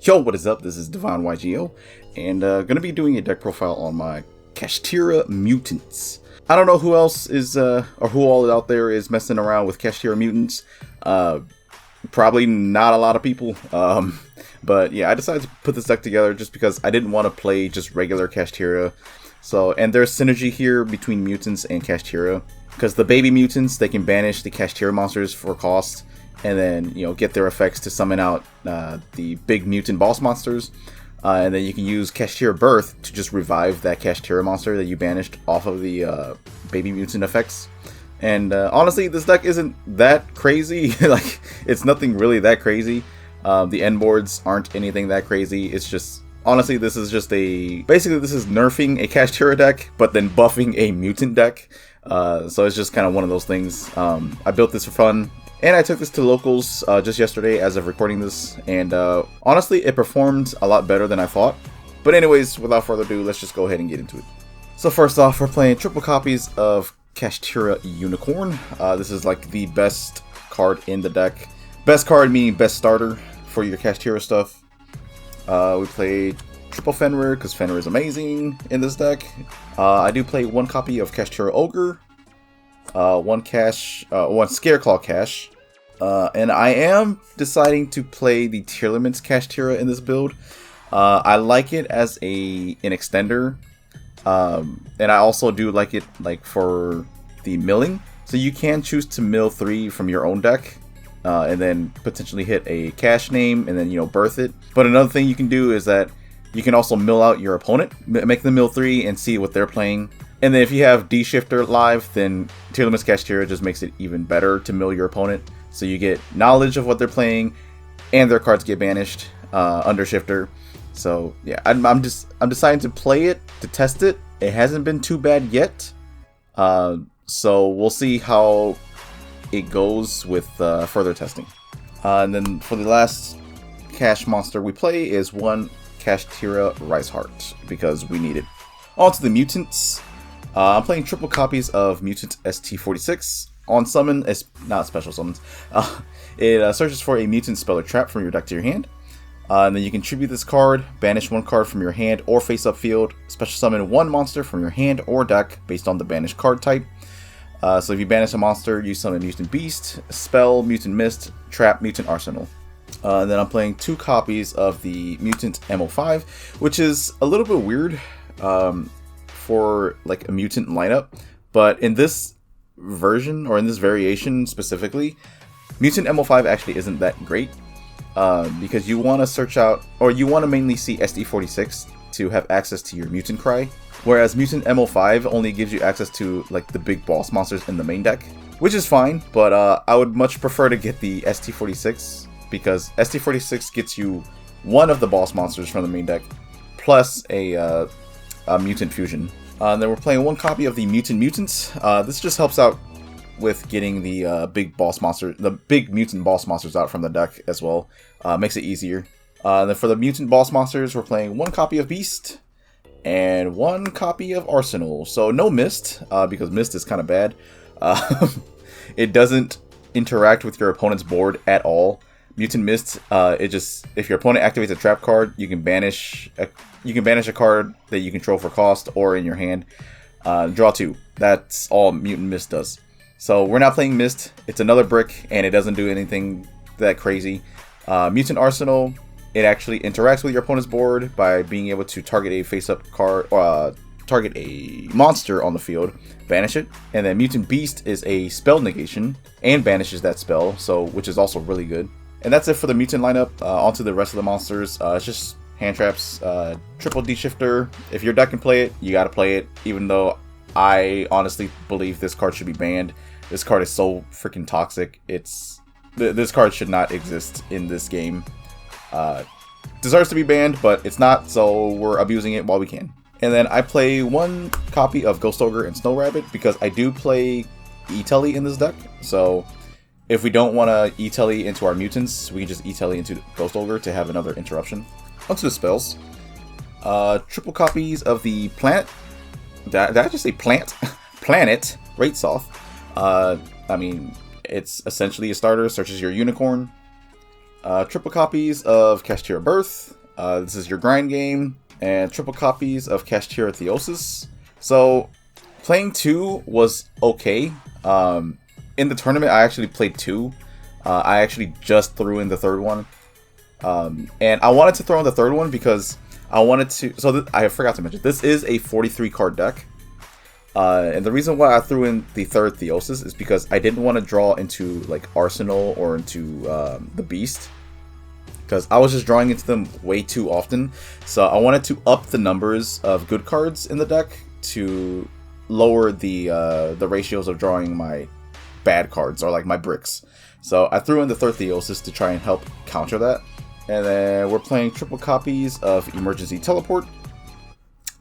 Yo, what is up? This is DevineYGO, and gonna be doing a deck profile on my KASHTIRA Mutants. I don't know who else is, or who all out there is messing around with KASHTIRA Mutants. Probably not a lot of people. But yeah, I decided to put this deck together just because I didn't want to play just regular KASHTIRA. So, and there's synergy here between Mutants and KASHTIRA, because the baby Mutants, they can banish the KASHTIRA monsters for cost, and then, you know, get their effects to summon out the big mutant boss monsters. And then you can use KASHTIRA Birth to just revive that KASHTIRA monster that you banished off of the baby mutant effects. And honestly, this deck isn't that crazy. Like, it's nothing really that crazy. The end boards aren't anything that crazy. It's just, honestly, this is just basically this is nerfing a KASHTIRA deck, but then buffing a mutant deck. So it's just kind of one of those things. I built this for fun. And I took this to locals just yesterday as of recording this, and honestly, it performed a lot better than I thought. But anyways, without further ado, let's just go ahead and get into it. So first off, we're playing triple copies of KASHTIRA Unicorn. This is like the best card in the deck. Best card meaning best starter for your KASHTIRA stuff. We play triple Fenrir because Fenrir is amazing in this deck. I do play one copy of KASHTIRA Ogre. One Scareclaw Cash, and I am deciding to play the Tearlaments KASHTIRA in this build. I like it as an extender, and I also do like it for the milling. So you can choose to mill 3 from your own deck, and then potentially hit a cash name, and then, you know, birth it. But another thing you can do is that you can also mill out your opponent, make them mill 3, and see what they're playing. And then if you have D-Shifter live, then Tearlaments KASHTIRA just makes it even better to mill your opponent. So you get knowledge of what they're playing, and their cards get banished under Shifter. So yeah, I'm deciding to play it, to test it. It hasn't been too bad yet. So we'll see how it goes with further testing. And then for the last cash monster we play is one KASHTIRA Riceheart, because we need it. On to the Mutants. I'm playing triple copies of Mutant ST46. On summon, not special summons, it searches for a mutant spell or trap from your deck to your hand. And then you can tribute this card, banish one card from your hand or face up field, special summon one monster from your hand or deck based on the banished card type. So if you banish a monster, you summon Mutant Beast, Spell, Mutant Mist, Trap, Mutant Arsenal. And then I'm playing 2 copies of the Mutant MO5, which is a little bit weird. For like a mutant lineup, but in this version, or in this variation specifically, Mutant MO5 actually isn't that great, because you want to search out, or you want to mainly see SD46 to have access to your Mutant Cry, whereas Mutant MO5 only gives you access to like the big boss monsters in the main deck, which is fine, but I would much prefer to get the ST46, because ST46 gets you one of the boss monsters from the main deck, plus a Mutant Fusion. Then we're playing one copy of the Mutant Mutants. This just helps out with getting the big mutant boss monsters out from the deck as well. Makes it easier. Then for the mutant boss monsters, we're playing one copy of Beast and one copy of Arsenal. So no Mist, because Mist is kind of bad. It doesn't interact with your opponent's board at all. Mutant Mist, if your opponent activates a trap card, you can banish a card that you control for cost or in your hand. Draw 2. That's all Mutant Mist does. So we're not playing Mist. It's another brick, and it doesn't do anything that crazy. Mutant Arsenal, it actually interacts with your opponent's board by being able to target a face-up card, target a monster on the field, banish it. And then Mutant Beast is a spell negation and banishes that spell, which is also really good. And that's it for the mutant lineup. On to the rest of the monsters. It's just hand traps, triple D-Shifter. If your deck can play it, you gotta play it, even though I honestly believe this card should be banned. This card is so freaking toxic. This card should not exist in this game. Deserves to be banned, but it's not, so we're abusing it while we can. And then I play one copy of Ghost Ogre and Snow Rabbit, because I do play E-Telly in this deck. So if we don't want to E-Telly into our mutants, we can just E-Telly into Ghost Ogre to have another interruption. Onto the spells. Triple copies of the Planet. Did I just say plant? Planet Ratesoth. I mean, it's essentially a starter. Searches your unicorn. triple copies of Kashtira Birth. This is your grind game, and triple copies of Kashtira Theosis. So playing 2 was okay. In the tournament, I actually played 2. I actually just threw in the third one. And I wanted to throw in the third one because I wanted to... So I forgot to mention, this is a 43 card deck. And the reason why I threw in the third Theosis is because I didn't want to draw into like Arsenal or into the Beast. Because I was just drawing into them way too often. So I wanted to up the numbers of good cards in the deck to lower the ratios of drawing my bad cards, or like my bricks. So I threw in the third Theosis to try and help counter that. And then we're playing triple copies of Emergency Teleport.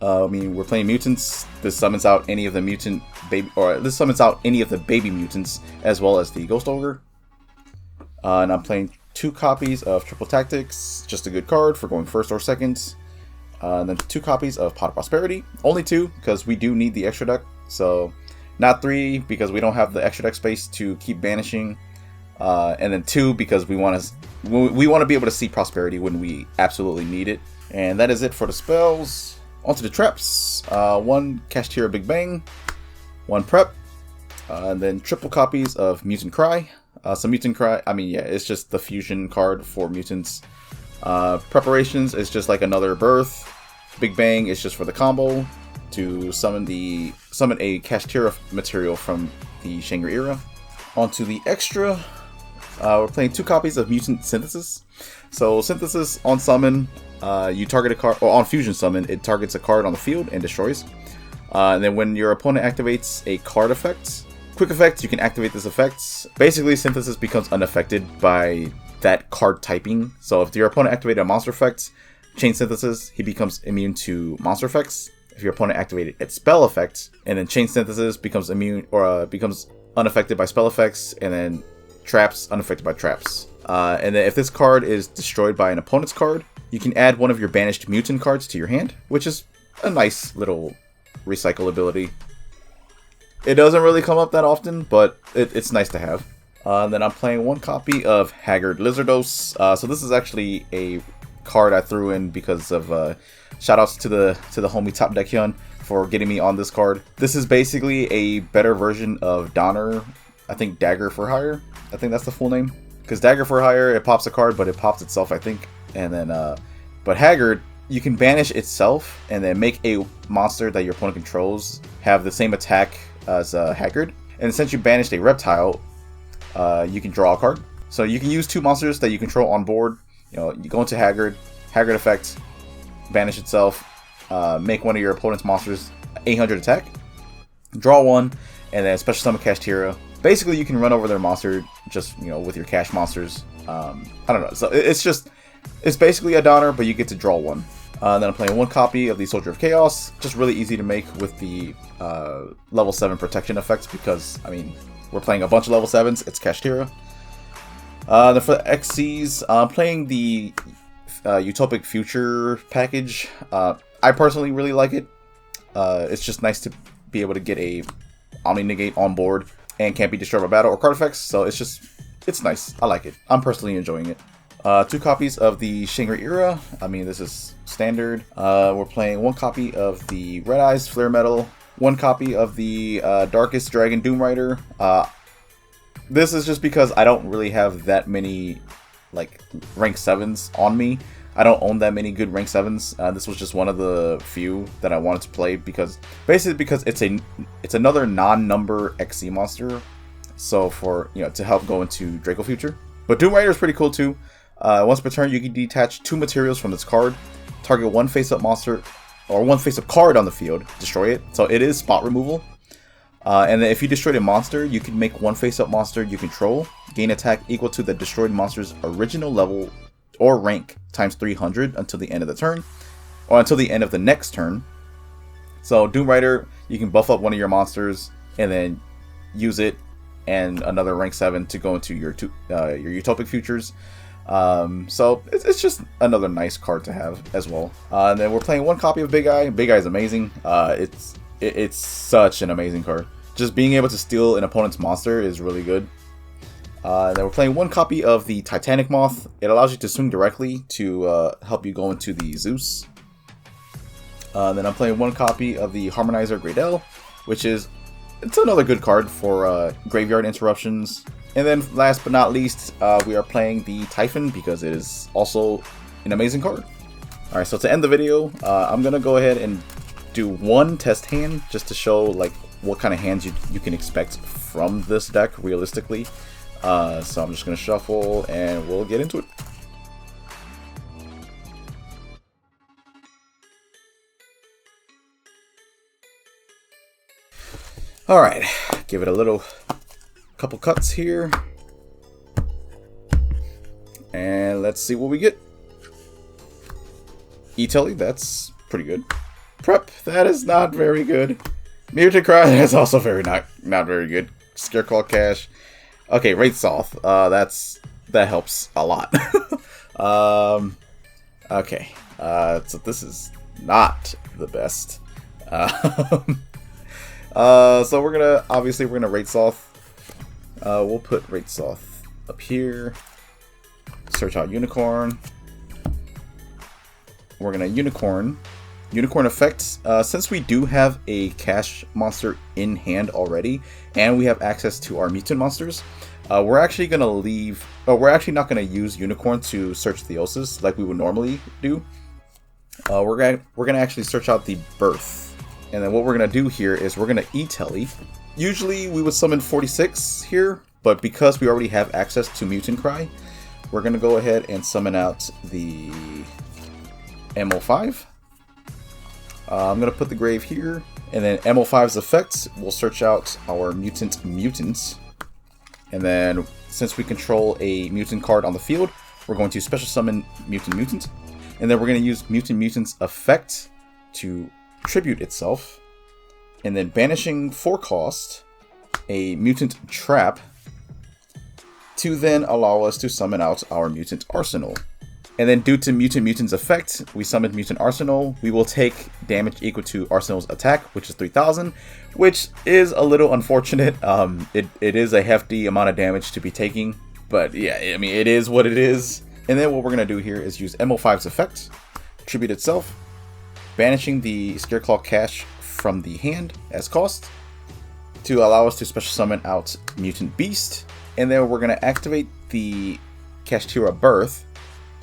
We're playing mutants. This summons out any of the mutant baby, or this summons out any of the baby mutants, as well as the Ghost Ogre. And I'm playing 2 copies of Triple Tactics, just a good card for going first or second. And then 2 copies of Pot of Prosperity. Only 2, because we do need the extra deck. So, not 3, because we don't have the extra deck space to keep banishing. And then 2, because we want to be able to see Prosperity when we absolutely need it. And that is it for the spells. Onto the traps. 1 Kashtira Big Bang. 1 Prep. And then triple copies of Mutant Cry. So Mutant Cry, it's just the fusion card for mutants. Preparations is just like another Birth. Big Bang is just for the combo to summon a Kashtira material from the Shangri-Era. Onto the extra, we're playing 2 copies of Mutant Synthesis. So Synthesis on summon, you target a card, or on fusion summon, it targets a card on the field and destroys. And then when your opponent activates a card effect, quick effect, you can activate this effect. Basically, Synthesis becomes unaffected by that card typing. So if your opponent activated a monster effect, Chain Synthesis, he becomes immune to monster effects. If your opponent activated its spell effect, and then Chain Synthesis becomes immune, or becomes unaffected by spell effects, and then traps unaffected by traps. And then if this card is destroyed by an opponent's card, you can add one of your banished mutant cards to your hand, which is a nice little recycle ability. It doesn't really come up that often, but it's nice to have. And then I'm playing 1 copy of Haggard Lizardos. So this is actually a card I threw in because of shoutouts to the homie Top Deck Hyun for getting me on this card. This is basically a better version of Donner. I think Dagger for Hire. I think that's the full name. Because Dagger for Hire, it pops a card, but it pops itself, I think. And then, but Haggard, you can banish itself and then make a monster that your opponent controls have the same attack as Haggard. And since you banished a reptile, you can draw a card. So you can use 2 monsters that you control on board. You go into Haggard effect, banish itself, make one of your opponent's monsters 800 attack, draw 1, and then special summon Kashtira. Basically, you can run over their monster just with your cash monsters. I don't know. So it's basically a Donner, but you get to draw 1. Then I'm playing 1 copy of the Soldier of Chaos. Just really easy to make with the level 7 protection effects because we're playing a bunch of level 7s. It's Kashtira. Then for the XCs, I'm playing the Utopic Future package. I personally really like it. It's just nice to be able to get a Omni Negate on board and can't be destroyed by battle or card effects. So it's nice. I like it. I'm personally enjoying it. 2 copies of the Shangri-Era. This is standard. We're playing 1 copy of the Red Eyes Flare Metal. 1 copy of the Darkest Dragon Doom Rider. This is just because I don't really have that many rank 7s on me. I don't own that many good rank 7s. This was just one of the few that I wanted to play because it's another non-number XC monster. So for to help go into Draco Future. But Doom Rider is pretty cool too. Once per turn, you can detach 2 materials from this card, target 1 face-up monster or 1 face-up card on the field, destroy it. So it is spot removal. And then if you destroyed a monster, you can make 1 face-up monster you control, gain attack equal to the destroyed monster's original level or rank times 300 until the end of the turn, or until the end of the next turn. So Doom Rider, you can buff up one of your monsters and then use it and another rank 7 to go into your Utopic Futures. So it's just another nice card to have as well. And then we're playing 1 copy of Big Eye. Big Eye is amazing. It's such an amazing card. Just being able to steal an opponent's monster is really good. Then we're playing one copy of the Titanic Moth. It allows you to swing directly to help you go into the Zeus. Then I'm playing one copy of the Harmonizer Gradel, which is another good card for graveyard interruptions. And then last but not least, we are playing the Typhon because it is also an amazing card. Alright, so to end the video, I'm going to go ahead and do one test hand just to show like what kind of hands you can expect from this deck realistically. So I'm just going to shuffle and we'll get into it. Alright, give it a couple cuts here. And let's see what we get. E-Telly, that's pretty good. Prep, that is not very good. Mutant Cry, that's also not very good. Scareclaw Cash. Okay, Wraithsoth, that helps a lot. Okay, so this is not the best. So we're gonna Wraithsoth. We'll put Wraithsoth up here. Search out Unicorn. We're gonna Unicorn effects. Since we do have a cash monster in hand already, and we have access to our mutant monsters, we're actually not gonna use Unicorn to search Theosis like we would normally do. We're gonna actually search out the Birth. And then what we're going to do here is we're going to E-Telly. Usually we would summon 46 here, but because we already have access to Mutant Cry, we're going to go ahead and summon out the MO5. I'm going to put the grave here, and then MO5's effect, we'll search out our mutants. And then since we control a mutant card on the field, we're going to special summon Mutant. And then we're going to use Mutant's effect to tribute itself, and then banishing for cost a mutant trap to then allow us to summon out our mutant arsenal. And then due to Mutant's effect, we summon Mutant Arsenal. We will take damage equal to Arsenal's attack, which is 3000, which is a little unfortunate. It is a hefty amount of damage to be taking, but yeah, I mean, it is what it is. And then what we're going to do here is use MO5's effect, tribute itself, banishing the Scareclaw Cash from the hand as cost to allow us to special summon out Mutant Beast. And then we're going to activate the KASHTIRA Birth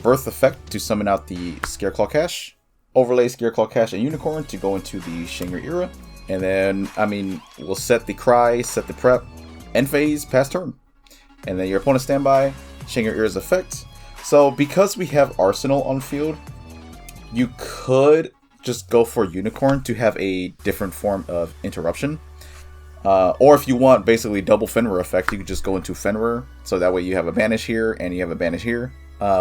effect to summon out the Scareclaw Cash, overlay Scareclaw Cash and Unicorn to go into the Shangri Era. And then, I mean, we'll set the Cry, set the Prep, end phase, pass turn. And then your opponent's standby, Shangri Era's effect. So because we have Arsenal on field, you could just go for Unicorn to have a different form of interruption. Or if you want basically double Fenrir effect, you could just go into Fenrir. So that way you have a banish here and you have a banish here,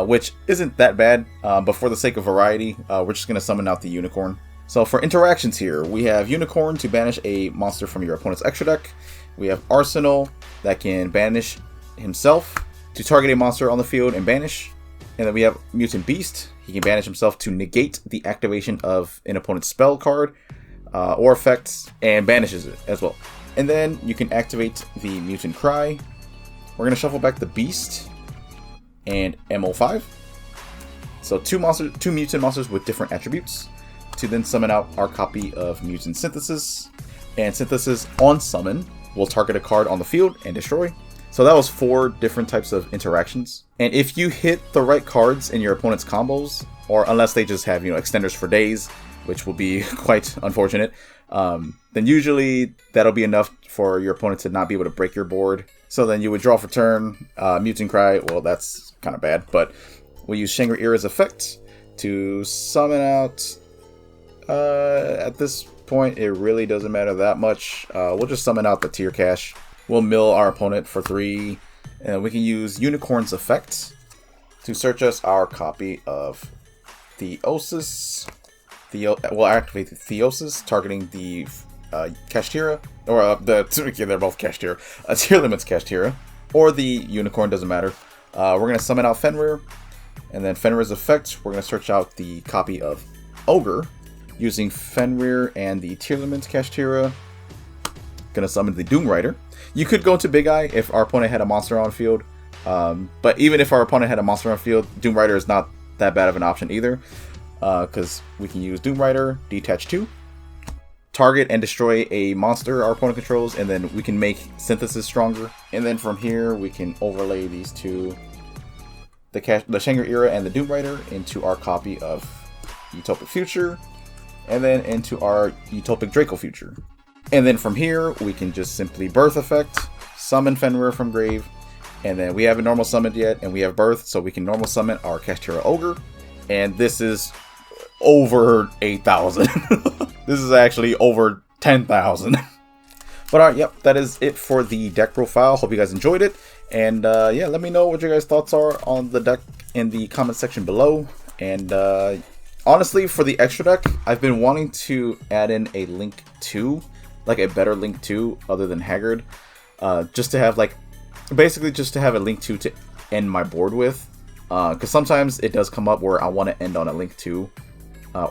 which isn't that bad. But for the sake of variety, we're just going to summon out the Unicorn. So for interactions here, we have Unicorn to banish a monster from your opponent's extra deck. We have Arsenal that can banish himself to target a monster on the field and banish. And then we have Mutant Beast. He can banish himself to negate the activation of an opponent's spell card or effects and banishes it as well. And then you can activate the Mutant Cry. We're going to shuffle back the Beast and MO5. So two mutant monsters with different attributes to then summon out our copy of Mutant Synthesis. And Synthesis on summon will target a card on the field and destroy. So that was 4 different types of interactions. And if you hit the right cards in your opponent's combos, or unless they just have, extenders for days, which will be quite unfortunate, then usually that'll be enough for your opponent to not be able to break your board. So then you would draw for turn, Mutant Cry, well, that's kind of bad, but we'll use Shangri Era's effect to summon out, at this point, it really doesn't matter that much. We'll just summon out the Tier Cash. We'll mill our opponent for 3, and we can use Unicorn's effect to search us our copy of Theosis. We'll activate the Theosis, targeting the KASHTIRA, or they're both KASHTIRA. Tearlament's KASHTIRA, or the Unicorn, doesn't matter. We're going to summon out Fenrir, and then Fenrir's effect, we're going to search out the copy of Ogre, using Fenrir and the Tearlament's KASHTIRA. gonna summon the Doom Rider. You could go into Big Eye if our opponent had a monster on field. But even if our opponent had a monster on field, Doom Rider is not that bad of an option either. Because we can use Doom Rider, detach 2, target and destroy a monster our opponent controls, and then we can make Synthesis stronger. And then from here, we can overlay these two, the Shangri-Ira and the Doom Rider, into our copy of Utopic Future, and then into our Utopic Draco Future. And then from here, we can just simply Birth Effect, summon Fenrir from Grave, and then we haven't normal summoned yet, and we have Birth, so we can normal summon our KASHTIRA Ogre, and this is over 8,000. This is actually over 10,000. But alright, yep, that is it for the deck profile. Hope you guys enjoyed it. And yeah, let me know what your guys' thoughts are on the deck in the comment section below. And honestly, for the extra deck, I've been wanting to add in a Link 2, like a better Link 2 other than Haggard. Just to have, like, basically just to have a Link 2 to end my board with. Because sometimes it does come up where I want to end on a Link 2.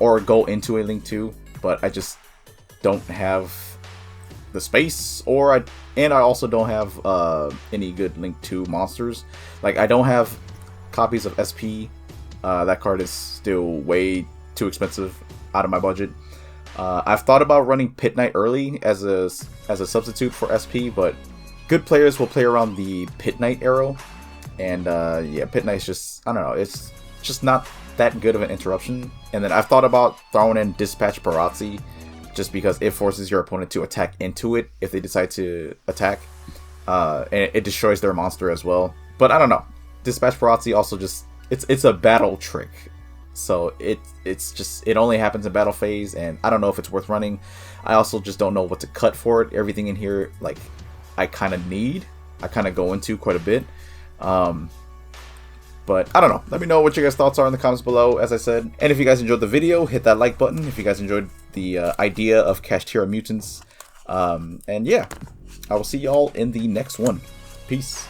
Or go into a Link 2, but I just don't have the space, and I also don't have any good Link 2 monsters. Like, I don't have copies of SP. That card is still way too expensive out of my budget. I've thought about running Pit Knight early as a substitute for SP, but good players will play around the Pit Knight arrow, and yeah, Pit Knight's just, I don't know, it's just not that good of an interruption. And then I've thought about throwing in Dispatch Parazzi, just because it forces your opponent to attack into it if they decide to attack, and it destroys their monster as well. But I don't know, Dispatch Parazzi also just, it's a battle trick, so it's just, it only happens in battle phase, and I don't know if it's worth running. I also just don't know what to cut for it. Everything in here, like, I kind of go into quite a bit. But I don't know. Let me know what your guys' thoughts are in the comments below, as I said. And if you guys enjoyed the video, hit that like button. If you guys enjoyed the idea of KASHTIRA Mutants. And yeah, I will see y'all in the next one. Peace.